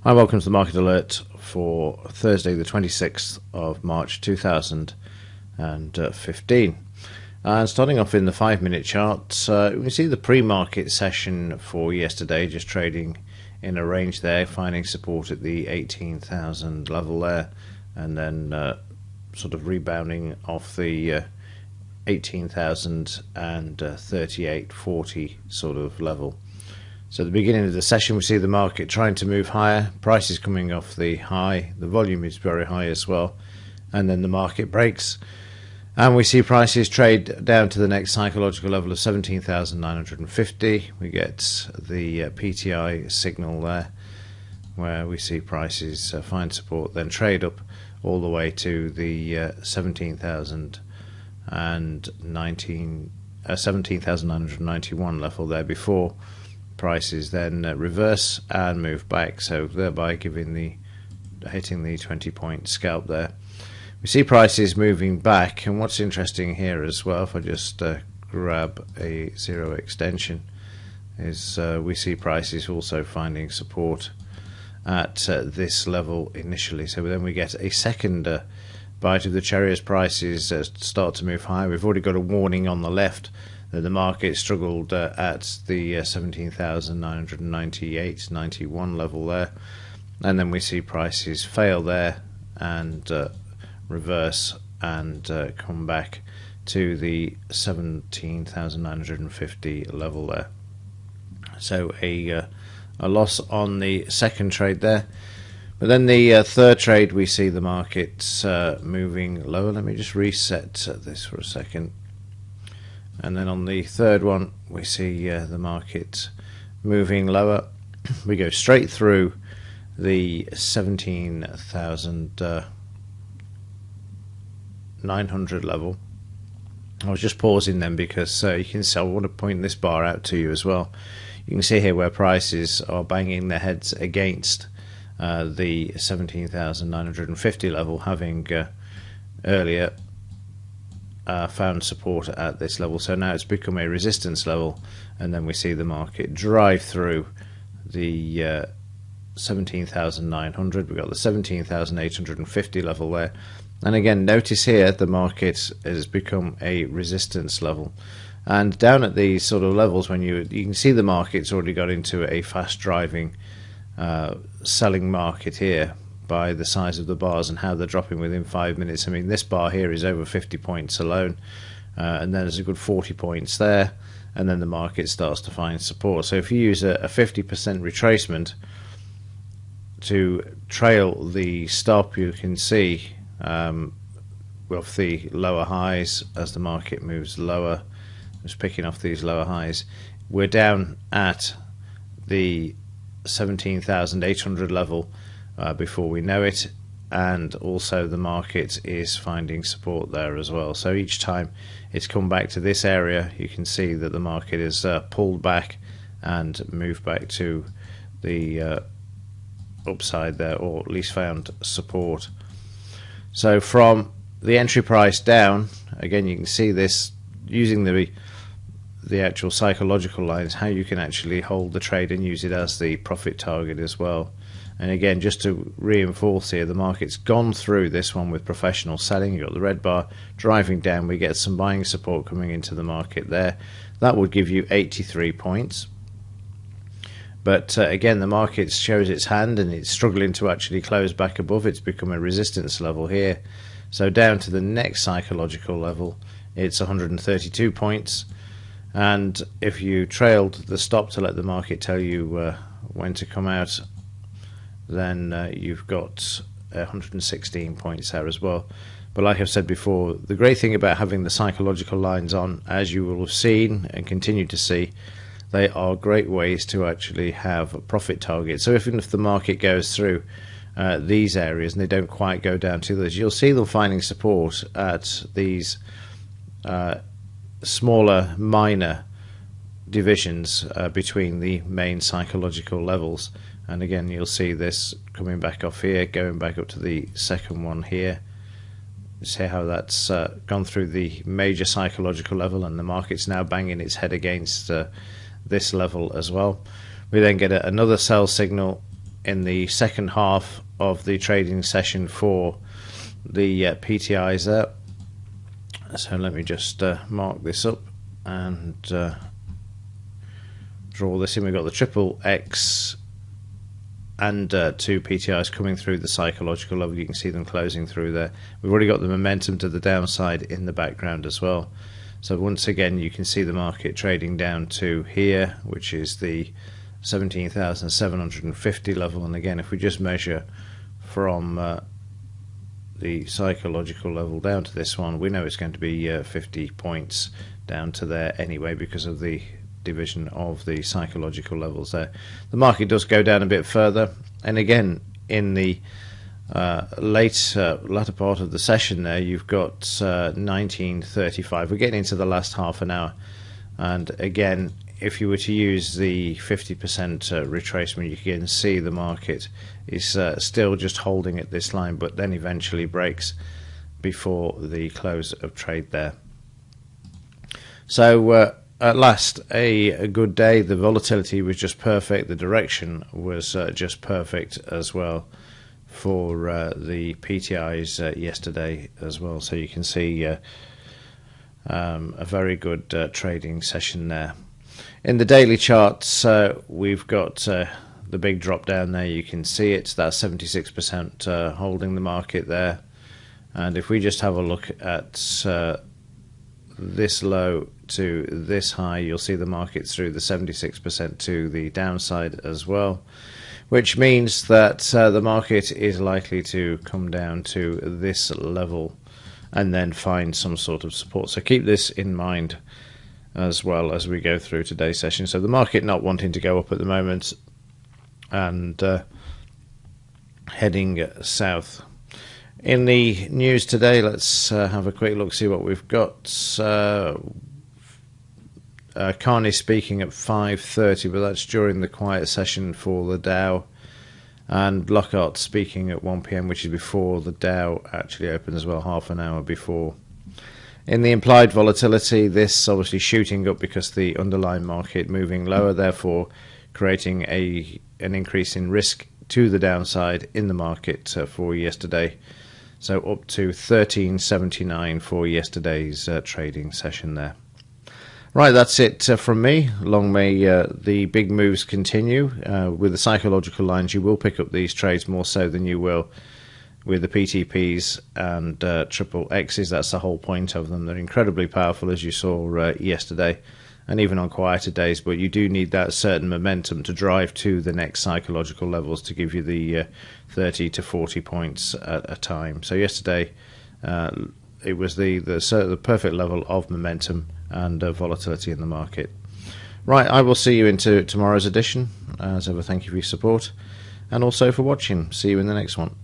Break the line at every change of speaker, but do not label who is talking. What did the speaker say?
Hi, welcome to the Market Alert for Thursday the 26th of March 2015. And starting off in the 5-minute chart, we see the pre-market session for yesterday just trading in a range there, finding support at the 18,000 level there, and then sort of rebounding off the 18,000 and 38.40 sort of level. So at the beginning of the session we see the market trying to move higher, prices coming off the high, the volume is very high as well, and then the market breaks and we see prices trade down to the next psychological level of 17,950. We get the PTI signal there where we see prices find support, then trade up all the way to the 17,991 level there before prices then reverse and move back, so thereby hitting the 20-point scalp there. We see prices moving back, and what's interesting here as well, if I just grab a zero extension, is we see prices also finding support at this level initially. So then we get a second bite of the cherry as prices start to move higher. We've already got a warning on the left that the market struggled at the 17,998-91 level there, and then we see prices fail there and reverse and come back to the 17,950 level there. So a loss on the second trade there. But then the third trade, we see the markets moving lower. Let me just reset this for a second. And then on the third one, we see the market moving lower. We go straight through the 17,900 level. I was just pausing then because you can see, I want to point this bar out to you as well. You can see here where prices are banging their heads against the 17,950 level, having earlier found support at this level. So now it's become a resistance level, and then we see the market drive through the 17,900. We've got the 17,850 level there, and again notice here the market has become a resistance level, and down at these sort of levels, when you can see the market's already got into a fast driving selling market here by the size of the bars and how they're dropping within 5 minutes. I mean, this bar here is over 50 points alone, and then there's a good 40 points there, and then the market starts to find support. So if you use a 50% retracement to trail the stop, you can see with the lower highs as the market moves lower, just picking off these lower highs, we're down at the 17,800 level before we know it, and also the market is finding support there as well. So each time it's come back to this area, you can see that the market is pulled back and moved back to the upside there, or at least found support. So from the entry price down, again you can see this using the actual psychological lines, how you can actually hold the trade and use it as the profit target as well. And again, just to reinforce here, the market's gone through this one with professional selling. You've got the red bar driving down. We get some buying support coming into the market there. That would give you 83 points. But again, the market shows its hand and it's struggling to actually close back above. It's become a resistance level here. So down to the next psychological level, it's 132 points. And if you trailed the stop to let the market tell you when to come out, then you've got 116 points there as well. But like I've said before, the great thing about having the psychological lines on, as you will have seen and continue to see, they are great ways to actually have a profit target. So even if the market goes through these areas and they don't quite go down to those, you'll see them finding support at these smaller minor divisions between the main psychological levels. And again, you'll see this coming back off here, going back up to the second one here. See how that's gone through the major psychological level, and the market's now banging its head against this level as well. We then get another sell signal in the second half of the trading session for the PTIs there. So let me just mark this up and draw this in. We've got the triple X and 2 PTIs coming through the psychological level. You can see them closing through there. We've already got the momentum to the downside in the background as well. So once again, you can see the market trading down to here, which is the 17,750 level. And again, if we just measure from the psychological level down to this one, we know it's going to be 50 points down to there anyway, because of the division of the psychological levels there. The market does go down a bit further, and again in the latter part of the session there, you've got 1935. We're getting into the last half an hour, and again, if you were to use the 50% retracement, you can see the market is still just holding at this line, but then eventually breaks before the close of trade there. So at last, a good day. The volatility was just perfect. The direction was just perfect as well for the PTIs yesterday as well. So you can see a very good trading session there. In the daily charts, we've got the big drop down there. You can see it. That's 76% holding the market there. And if we just have a look at this low to this high, you'll see the market through the 76% to the downside as well, which means that the market is likely to come down to this level and then find some sort of support. So keep this in mind as well as we go through today's session. So the market not wanting to go up at the moment and heading south. In the news today, let's have a quick look, see what we've got. Carney speaking at 5:30, but that's during the quiet session for the Dow. And Lockhart speaking at 1 p.m, which is before the Dow actually opens as well, half an hour before. In the implied volatility, this obviously shooting up because the underlying market moving lower, therefore creating an increase in risk to the downside in the market for yesterday. So up to 1379 for yesterday's trading session there. Right, that's it from me. Long may the big moves continue. With the psychological lines, you will pick up these trades more so than you will with the PTPs and triple X's. That's the whole point of them. They're incredibly powerful, as you saw yesterday, and even on quieter days, but you do need that certain momentum to drive to the next psychological levels to give you the 30 to 40 points at a time. So yesterday it was the perfect level of momentum and volatility in the market. Right, I will see you into tomorrow's edition. As ever, thank you for your support and also for watching. See you in the next one.